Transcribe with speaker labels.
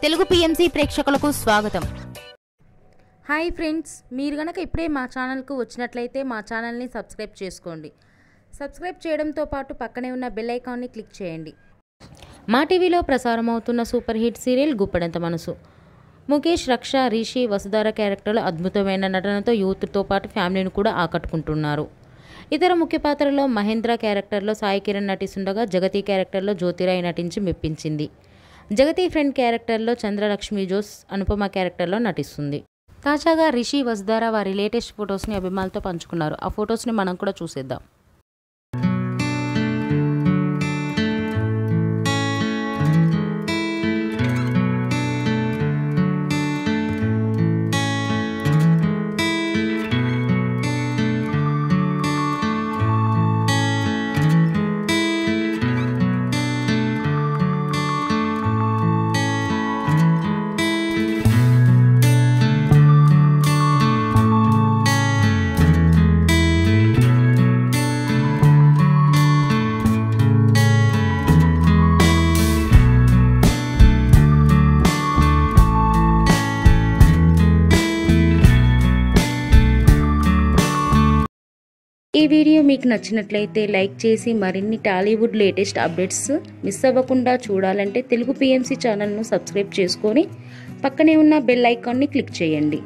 Speaker 1: Telugu PMC ప్రేక్షకులకు స్వాగతం.
Speaker 2: Hi friends, మీరు గనక ఇప్పుడే మా ఛానల్కు వచ్చినట్లయితే మా ఛానల్ని సబ్స్క్రైబ్ చేసుకోండి. సబ్స్క్రైబ్ చేయడంతో పాటు పక్కనే ఉన్న బెల్ ఐకాన్ని క్లిక్ చేయండి. మా టీవీలో ప్రసారం అవుతున్న సూపర్ హిట్ సీరియల్ గుప్పెడంత మనసు. ముఖేష్, రక్ష, రిషి, వసుధార క్యారెక్టర్లు అద్భుతమైన నటనతో యూత్తో పాటు ఫ్యామిలీని కూడా ఆకట్టుకుంటున్నారు. ఇతర ముఖ్య పాత్రలో మహేంద్ర క్యారెక్టర్లో సాయి కిరణ్ నటిస్తుండగా జగతి క్యారెక్టర్లో జ్యోతిరాయ్ నటించి మెప్పించింది. జగతి ఫ్రెండ్ క్యారెక్టర్లో చంద్రలక్ష్మి జోస్ అనుపమ క్యారెక్టర్లో నటిస్తుంది. తాజాగా రిషి, వసుధార వారి లేటెస్ట్ ఫొటోస్ని అభిమానులతో పంచుకున్నారు. ఆ ఫొటోస్ని మనం కూడా చూసేద్దాం. ఈ వీడియో మీకు నచ్చినట్లయితే లైక్ చేసి మరిన్ని టాలీవుడ్ లేటెస్ట్ అప్డేట్స్ మిస్ అవ్వకుండా చూడాలంటే తెలుగు పిఎంసి ఛానల్ను సబ్స్క్రైబ్ చేసుకొని పక్కనే ఉన్న బెల్ ఐకాన్ని క్లిక్ చేయండి.